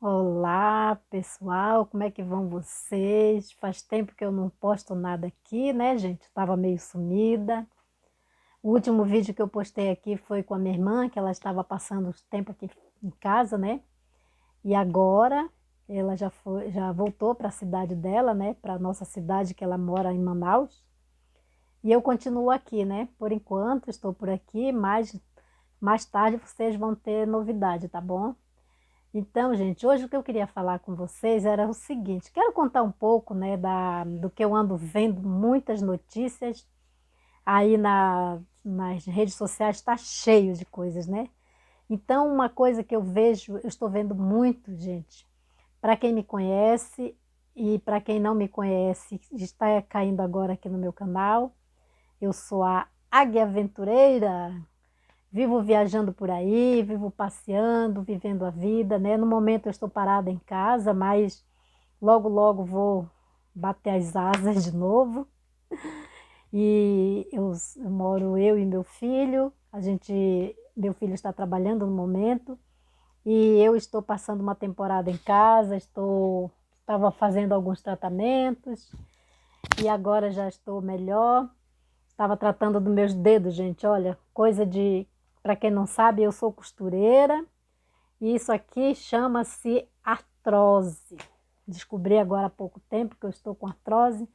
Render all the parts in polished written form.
Olá, pessoal, como é que vão vocês? Faz tempo que eu não posto nada aqui, né, gente? Estava meio sumida. O último vídeo que eu postei aqui foi com a minha irmã, que ela estava passando o tempo aqui em casa, né? E agora ela já voltou para a cidade dela, né? Para a nossa cidade que ela mora em Manaus. E eu continuo aqui, né? Por enquanto estou por aqui, mas mais tarde vocês vão ter novidade, tá bom? Então, gente, hoje o que eu queria falar com vocês era o seguinte, quero contar um pouco, né, do que eu ando vendo muitas notícias aí nas redes sociais, está cheio de coisas, né? Então, uma coisa que eu vejo, eu estou vendo muito, gente, para quem me conhece e para quem não me conhece, está caindo agora aqui no meu canal, eu sou a Águia Aventureira. Vivo viajando por aí, vivo passeando, vivendo a vida, né? No momento eu estou parada em casa, mas logo, logo vou bater as asas de novo. E eu moro eu e meu filho, meu filho está trabalhando no momento e eu estou passando uma temporada em casa, estava fazendo alguns tratamentos e agora já estou melhor. Estava tratando dos meus dedos, gente, olha, para quem não sabe, eu sou costureira e isso aqui chama-se artrose. Descobri agora há pouco tempo que eu estou com artrose,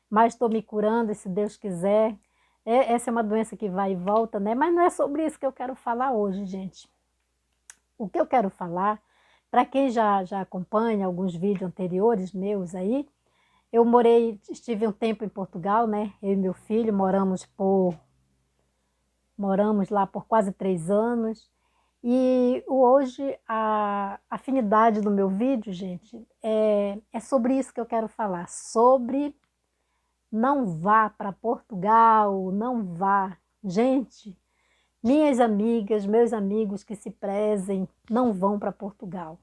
mas estou me curando e se Deus quiser. Essa é uma doença que vai e volta, né? Mas não é sobre isso que eu quero falar hoje, gente. O que eu quero falar, para quem já acompanha alguns vídeos anteriores meus aí, estive um tempo em Portugal, né? Eu e meu filho moramos lá por quase 3 anos. E hoje a afinidade do meu vídeo, gente, é sobre isso que eu quero falar. Sobre não vá para Portugal, não vá. Gente, minhas amigas, meus amigos que se prezem, não vão para Portugal.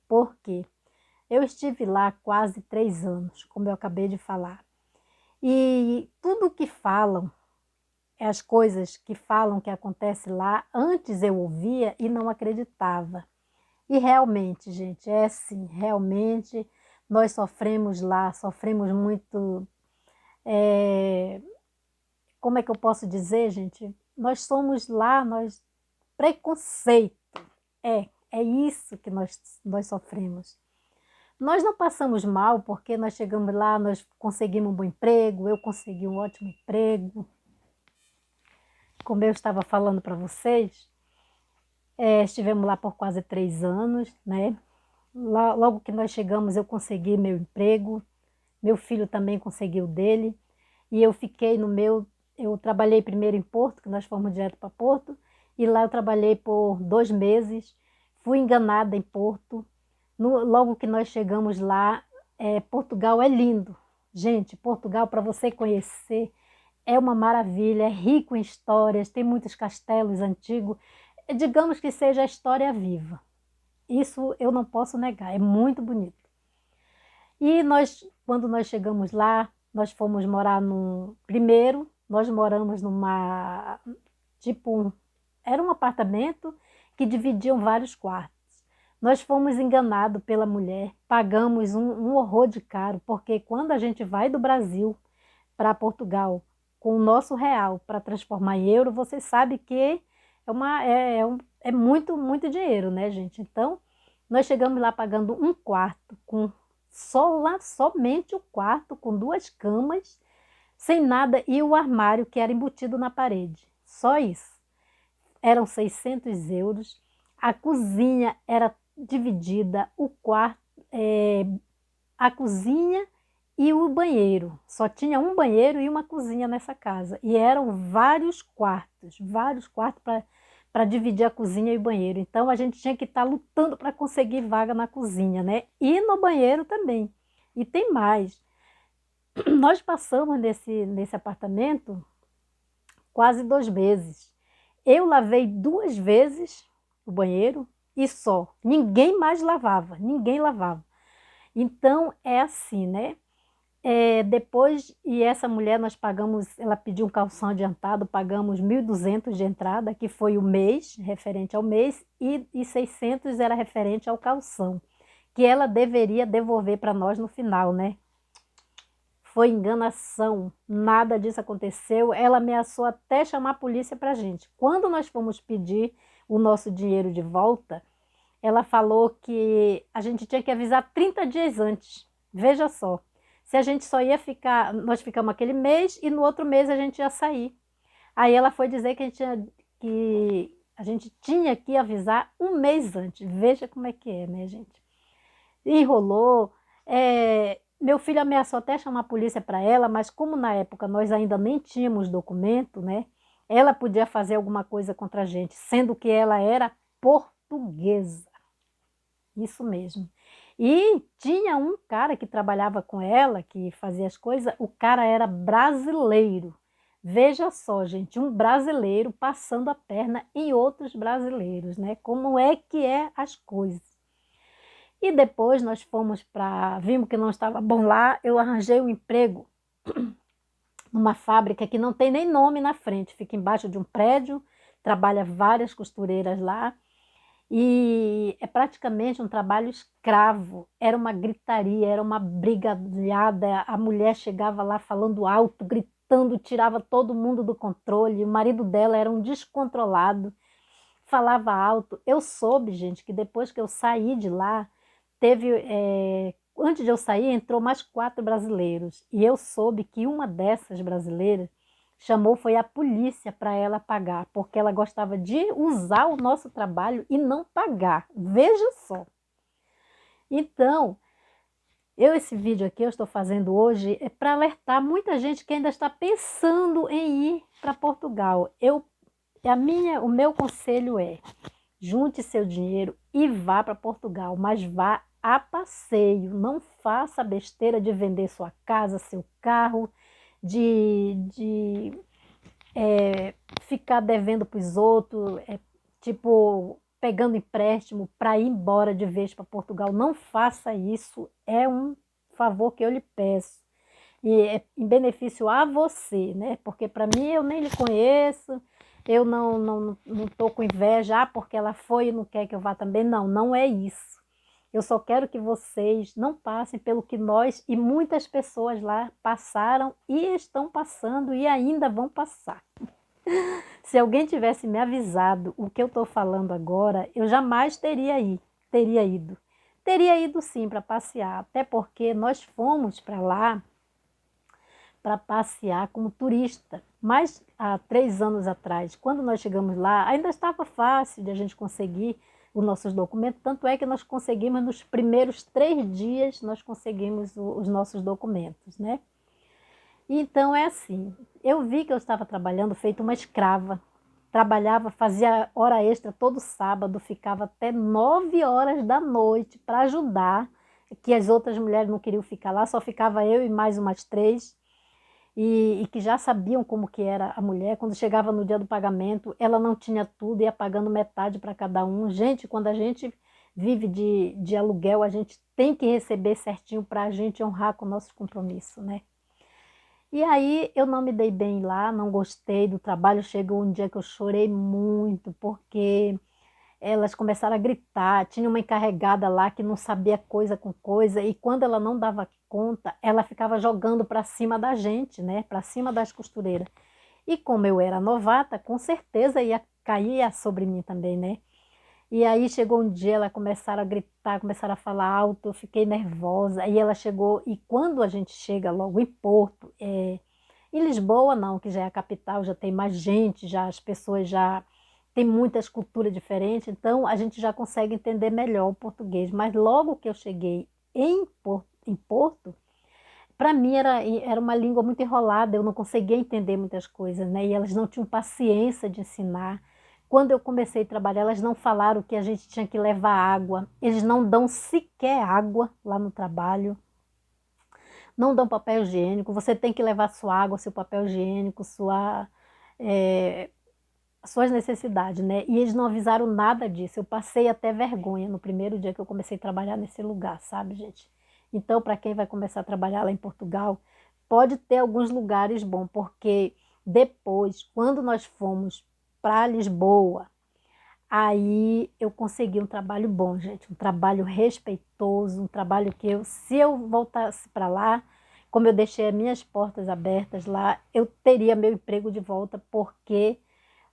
Por quê? Eu estive lá quase 3 anos, como eu acabei de falar. E tudo que falam, as coisas que falam que acontece lá, antes eu ouvia e não acreditava. E realmente, gente, é assim, realmente nós sofremos lá, sofremos muito, é, como é que eu posso dizer, gente? Nós somos lá, preconceito, é isso que nós sofremos. Nós não passamos mal porque nós chegamos lá, nós conseguimos um bom emprego, eu consegui um ótimo emprego, como eu estava falando para vocês, estivemos lá por quase 3 anos, né? Logo que nós chegamos, eu consegui meu emprego, meu filho também conseguiu o dele, e eu fiquei eu trabalhei primeiro em Porto, que nós fomos direto para Porto, e lá eu trabalhei por 2 meses, fui enganada em Porto. Logo que nós chegamos lá, Portugal é lindo. Gente, Portugal, para você conhecer, é uma maravilha, é rico em histórias, tem muitos castelos antigos, digamos que seja a história viva. Isso eu não posso negar, é muito bonito. E quando nós chegamos lá, nós fomos morar primeiro, nós moramos era um apartamento que dividiam vários quartos. Nós fomos enganados pela mulher, pagamos um horror de caro, porque quando a gente vai do Brasil para Portugal com o nosso real para transformar em euro, você sabe que é muito, muito dinheiro, né, gente? Então, nós chegamos lá pagando um quarto, somente o quarto, com 2 camas, sem nada, e o armário que era embutido na parede. Só isso. Eram 600 euros. A cozinha era dividida, a cozinha e o banheiro. Só tinha um banheiro e uma cozinha nessa casa. E eram vários quartos para dividir a cozinha e o banheiro. Então a gente tinha que estar lutando para conseguir vaga na cozinha, né? E no banheiro também. E tem mais. Nós passamos nesse apartamento quase 2 meses. Eu lavei 2 vezes o banheiro e só. Ninguém mais lavava, ninguém lavava. Então é assim, né? E essa mulher nós pagamos, ela pediu um calção adiantado, pagamos 1.200 de entrada, que foi o mês, referente ao mês, e 600 era referente ao calção, que ela deveria devolver para nós no final, né? Foi enganação, nada disso aconteceu. Ela ameaçou até chamar a polícia para a gente. Quando nós fomos pedir o nosso dinheiro de volta, ela falou que a gente tinha que avisar 30 dias antes. Veja só, se a gente só ia ficar, nós ficamos aquele mês e no outro mês a gente ia sair. Aí ela foi dizer que a gente tinha que avisar um mês antes. Veja como é que é, né, gente? Enrolou. Meu filho ameaçou até chamar a polícia para ela, mas como na época nós ainda nem tínhamos documento, né? Ela podia fazer alguma coisa contra a gente, sendo que ela era portuguesa. Isso mesmo. E tinha um cara que trabalhava com ela, que fazia as coisas, o cara era brasileiro. Veja só, gente, um brasileiro passando a perna em outros brasileiros, né? Como é que é as coisas. E depois nós fomos para... Vimos que não estava bom lá, eu arranjei um emprego numa fábrica que não tem nem nome na frente, fica embaixo de um prédio, trabalha várias costureiras lá, e é praticamente um trabalho escravo. Era uma gritaria, era uma brigalhada, a mulher chegava lá falando alto, gritando, tirava todo mundo do controle, o marido dela era um descontrolado, falava alto. Eu soube, gente, que depois que eu saí de lá, antes de eu sair, entrou mais 4 brasileiros. E eu soube que uma dessas brasileiras foi a polícia para ela pagar, porque ela gostava de usar o nosso trabalho e não pagar. Veja só. Então, esse vídeo aqui eu estou fazendo hoje é para alertar muita gente que ainda está pensando em ir para Portugal. O meu conselho é: junte seu dinheiro e vá para Portugal, mas vá a passeio. Não faça a besteira de vender sua casa, seu carro, de ficar devendo para os outros, tipo, pegando empréstimo para ir embora de vez para Portugal. Não faça isso, é um favor que eu lhe peço. E é em benefício a você, né? Porque para mim eu nem lhe conheço, eu não estou com inveja, porque ela foi e não quer que eu vá também. Não, não é isso. Eu só quero que vocês não passem pelo que nós e muitas pessoas lá passaram e estão passando e ainda vão passar. Se alguém tivesse me avisado o que eu estou falando agora, eu jamais teria ido. Teria ido sim para passear, até porque nós fomos para lá para passear como turista. Mas há 3 anos atrás, quando nós chegamos lá, ainda estava fácil de a gente conseguir os nossos documentos, tanto é que nós conseguimos, nos primeiros 3 dias, nós conseguimos os nossos documentos, né? Então é assim, eu vi que eu estava trabalhando feito uma escrava, trabalhava, fazia hora extra todo sábado, ficava até 9 horas da noite para ajudar, que as outras mulheres não queriam ficar lá, só ficava eu e mais umas 3, e que já sabiam como que era a mulher. Quando chegava no dia do pagamento, ela não tinha tudo, ia pagando metade para cada um. Gente, quando a gente vive de aluguel, a gente tem que receber certinho para a gente honrar com o nosso compromisso, né? E aí eu não me dei bem lá, não gostei do trabalho. Chegou um dia que eu chorei muito, porque elas começaram a gritar. Tinha uma encarregada lá que não sabia coisa com coisa, e quando ela não dava conta, ela ficava jogando para cima da gente, né? Para cima das costureiras. E como eu era novata, com certeza ia cair sobre mim também, né? E aí chegou um dia, elas começaram a gritar, começaram a falar alto, eu fiquei nervosa. Aí ela chegou, e quando a gente chega logo em Porto, em Lisboa não, que já é a capital, já tem mais gente, já as pessoas já têm muitas culturas diferentes, então a gente já consegue entender melhor o português. Mas logo que eu cheguei em Porto, para mim era uma língua muito enrolada, eu não conseguia entender muitas coisas, né? E elas não tinham paciência de ensinar. Quando eu comecei a trabalhar, elas não falaram que a gente tinha que levar água. Eles não dão sequer água lá no trabalho. Não dão papel higiênico. Você tem que levar sua água, seu papel higiênico, suas necessidades, né? E eles não avisaram nada disso. Eu passei até vergonha no primeiro dia que eu comecei a trabalhar nesse lugar, sabe, gente? Então, para quem vai começar a trabalhar lá em Portugal, pode ter alguns lugares bons, porque depois, quando nós fomos para Lisboa, Aí eu consegui um trabalho bom, gente, um trabalho respeitoso, um trabalho que se eu voltasse para lá, como eu deixei as minhas portas abertas lá, eu teria meu emprego de volta, porque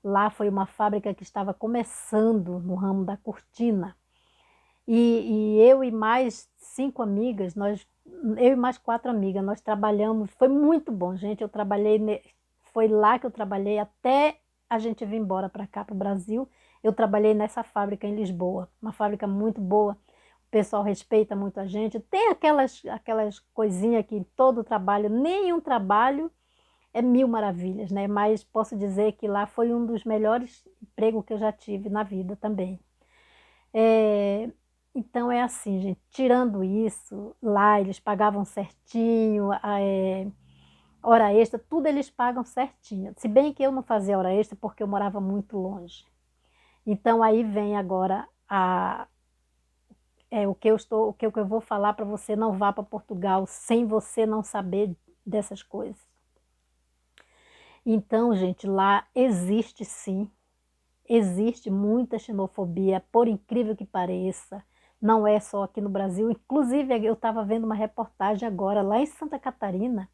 lá foi uma fábrica que estava começando no ramo da cortina. E eu e mais 5 amigas, eu e mais 4 amigas, nós trabalhamos, foi muito bom, gente. Foi lá que eu trabalhei até a gente vir embora para cá, para o Brasil. Eu trabalhei nessa fábrica em Lisboa, uma fábrica muito boa. O pessoal respeita muito a gente. Tem aquelas coisinhas que todo trabalho, nenhum trabalho é mil maravilhas, né? Mas posso dizer que lá foi um dos melhores empregos que eu já tive na vida também. É, então é assim, gente, tirando isso, lá eles pagavam certinho, hora extra, tudo eles pagam certinho. Se bem que eu não fazia hora extra porque eu morava muito longe. Então aí vem agora o que eu vou falar para você: não vá para Portugal sem você não saber dessas coisas. Então, gente, lá existe sim. Existe muita xenofobia, por incrível que pareça. Não é só aqui no Brasil. Inclusive, eu estava vendo uma reportagem agora, lá em Santa Catarina,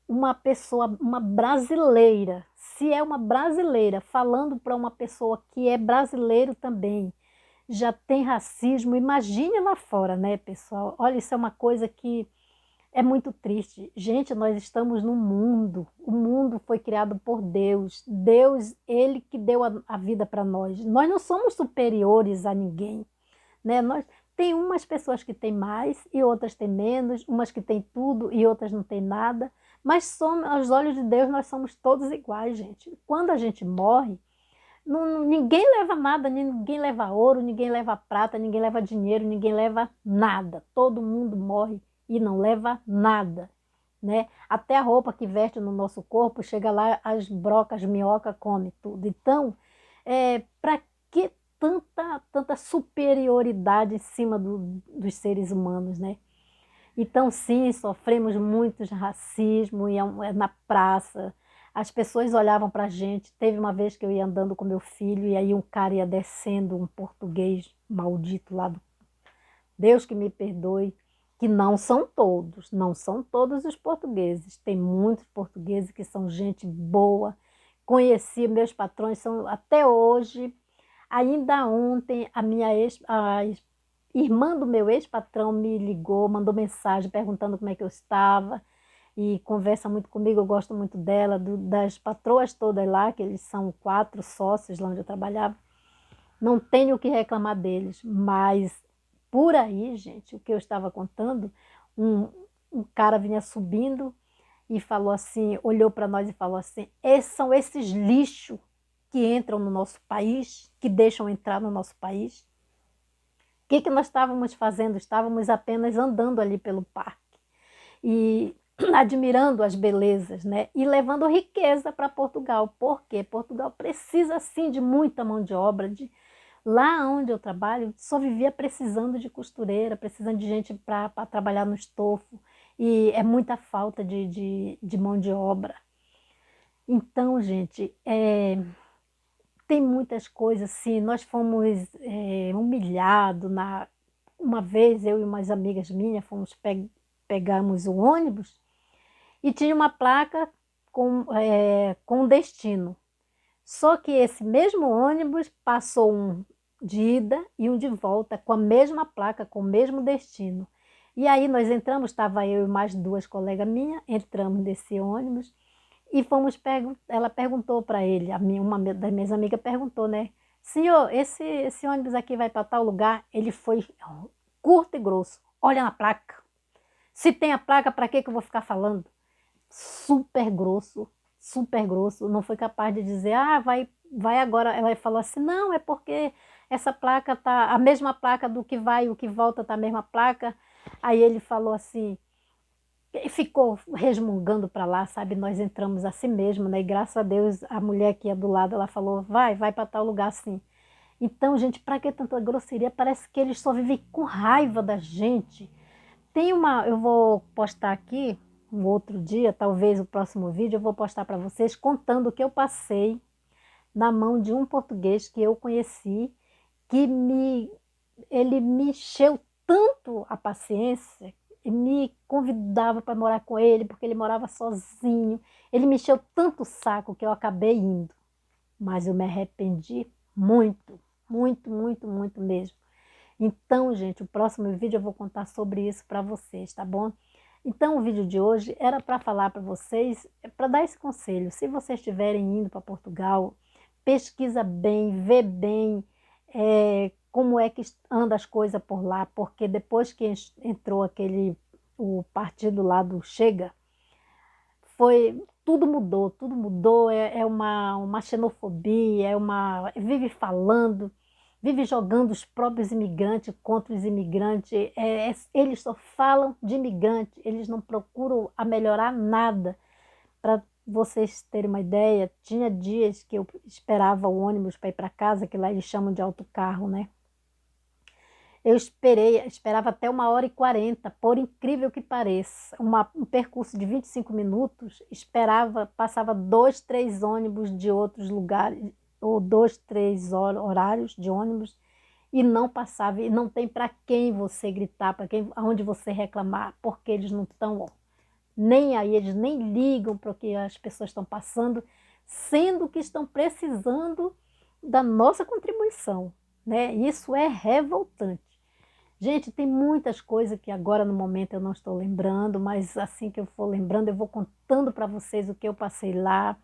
uma pessoa, uma brasileira, se é uma brasileira, falando para uma pessoa que é brasileiro também, já tem racismo. Imagine lá fora, né, pessoal? Olha, isso é uma coisa que é muito triste. Gente, nós estamos no mundo. O mundo foi criado por Deus. Deus, Ele que deu a vida para nós. Nós não somos superiores a ninguém, né? Tem umas pessoas que têm mais e outras têm menos, umas que têm tudo e outras não têm nada. Mas aos olhos de Deus nós somos todos iguais, gente. Quando a gente morre, ninguém leva nada, ninguém leva ouro, ninguém leva prata, ninguém leva dinheiro, ninguém leva nada. Todo mundo morre e não leva nada, né? Até a roupa que veste no nosso corpo, chega lá, as brocas, minhoca, come tudo. Então, para que tanta superioridade em cima dos seres humanos, né? Então, sim, sofremos muito racismo, na praça, as pessoas olhavam para a gente. Teve uma vez que eu ia andando com meu filho e aí um cara ia descendo, um português maldito lá do... Deus que me perdoe, que não são todos, não são todos os portugueses. Tem muitos portugueses que são gente boa. Conheci, meus patrões são até hoje. Ainda ontem, a irmã do meu ex-patrão me ligou, mandou mensagem perguntando como é que eu estava e conversa muito comigo. Eu gosto muito dela, das patroas todas lá, que eles são 4 sócios lá onde eu trabalhava. Não tenho o que reclamar deles, mas por aí, gente, o que eu estava contando, um, um cara vinha subindo e falou assim, olhou para nós e falou assim: são esses lixos que entram no nosso país, que deixam entrar no nosso país. O que nós estávamos fazendo? Estávamos apenas andando ali pelo parque e admirando as belezas, né? E levando riqueza para Portugal. Por quê? Portugal precisa sim de muita mão de obra. Lá onde eu trabalho, só vivia precisando de costureira, precisando de gente para trabalhar no estofo. E é muita falta de mão de obra. Então, gente, tem muitas coisas assim. Nós fomos humilhados. Uma vez, eu e umas amigas minhas, pegamos o ônibus e tinha uma placa com destino. Só que esse mesmo ônibus passou um de ida e um de volta com a mesma placa, com o mesmo destino. E aí nós entramos, estava eu e mais 2 colegas minhas, entramos nesse ônibus e ela perguntou para ele, uma das minhas amigas perguntou, né? Senhor, esse ônibus aqui vai para tal lugar? Ele foi curto e grosso. Olha na placa. Se tem a placa, para que eu vou ficar falando? Super grosso, super grosso. Não foi capaz de dizer, vai agora. Ela falou assim, não, é porque essa placa tá, a mesma placa do que vai e o que volta tá a mesma placa. Aí ele falou assim, e ficou resmungando para lá, sabe? Nós entramos assim mesmo, né? E graças a Deus, a mulher que ia do lado, ela falou, vai para tal lugar assim. Então, gente, para que tanta grosseria? Parece que eles só vivem com raiva da gente. Eu vou postar aqui um outro dia, talvez o próximo vídeo, eu vou postar para vocês contando o que eu passei na mão de um português que eu conheci, que ele me encheu tanto a paciência, e me convidava para morar com ele, porque ele morava sozinho. Ele me encheu tanto o saco que eu acabei indo. Mas eu me arrependi muito, muito, muito, muito mesmo. Então, gente, o próximo vídeo eu vou contar sobre isso para vocês, tá bom? Então, o vídeo de hoje era para falar para vocês, para dar esse conselho. Se vocês estiverem indo para Portugal, pesquisa bem, vê bem como é que anda as coisas por lá, porque depois que entrou o partido lá do Chega, tudo mudou, é uma xenofobia, vive falando, vive jogando os próprios imigrantes contra os imigrantes, eles só falam de imigrante, eles não procuram a melhorar nada. Para vocês terem uma ideia, tinha dias que eu esperava o ônibus para ir para casa, que lá eles chamam de autocarro, né? Eu esperava até 1h40, por incrível que pareça, um percurso de 25 minutos, passava 2, 3 ônibus de outros lugares, ou 2, 3 horários de ônibus, e não passava, e não tem para quem você gritar, para quem, aonde você reclamar, porque eles não estão nem aí, eles nem ligam para o que as pessoas estão passando, sendo que estão precisando da nossa contribuição, né? Isso é revoltante. Gente, tem muitas coisas que agora no momento eu não estou lembrando, mas assim que eu for lembrando, eu vou contando para vocês o que eu passei lá.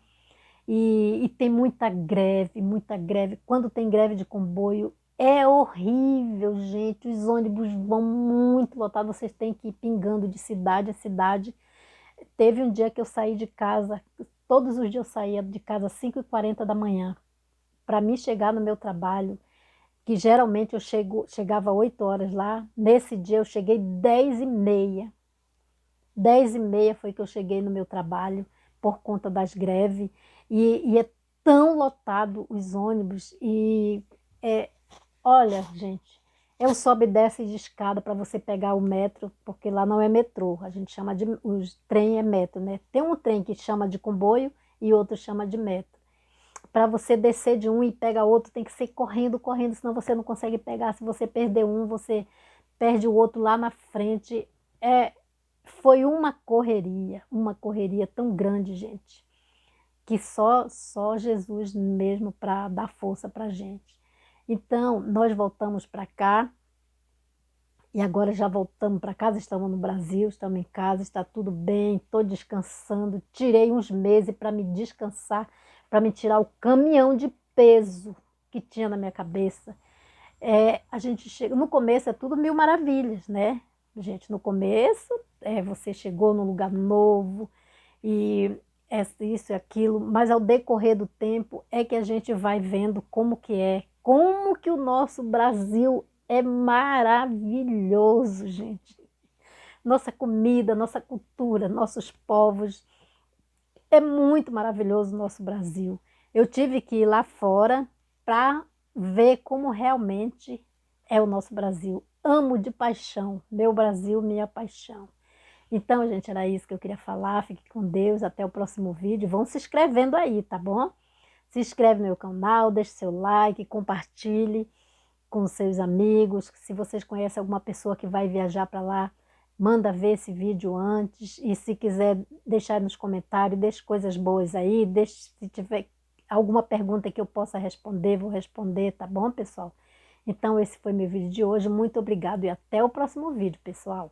E tem muita greve, muita greve. Quando tem greve de comboio, é horrível, gente. Os ônibus vão muito lotados, vocês têm que ir pingando de cidade a cidade. Teve um dia que eu saí de casa, todos os dias eu saía de casa às 5h40 da manhã, para mim chegar no meu trabalho, que geralmente chegava 8 horas lá. Nesse dia eu cheguei 10h30. 10h30 foi que eu cheguei no meu trabalho por conta das greves. E é tão lotado os ônibus. Olha, gente, eu sobe e desce de escada para você pegar o metro, porque lá não é metrô, a gente chama trem é metro, né? Tem um trem que chama de comboio e outro chama de metro. Para você descer de um e pegar outro, tem que ser correndo, correndo, senão você não consegue pegar. Se você perder um, você perde o outro lá na frente. Foi uma correria tão grande, gente, que só Jesus mesmo para dar força para a gente. Então, nós voltamos para cá, e agora já voltamos para casa, estamos no Brasil, estamos em casa, está tudo bem, estou descansando. Tirei uns meses para me descansar, para me tirar o caminhão de peso que tinha na minha cabeça. A gente chega, no começo é tudo mil maravilhas, né? Gente, no começo você chegou num lugar novo e isso e aquilo, mas ao decorrer do tempo é que a gente vai vendo como que o nosso Brasil é maravilhoso, gente. Nossa comida, nossa cultura, nossos povos, é muito maravilhoso o nosso Brasil. Eu tive que ir lá fora para ver como realmente é o nosso Brasil. Amo de paixão, meu Brasil, minha paixão. Então, gente, era isso que eu queria falar. Fique com Deus, até o próximo vídeo. Vão se inscrevendo aí, tá bom? Se inscreve no meu canal, deixe seu like, compartilhe com seus amigos. Se vocês conhecem alguma pessoa que vai viajar para lá, manda ver esse vídeo antes. E se quiser deixar nos comentários, deixe coisas boas aí. Se tiver alguma pergunta que eu possa responder, vou responder, tá bom, pessoal? Então, esse foi meu vídeo de hoje. Muito obrigado e até o próximo vídeo, pessoal.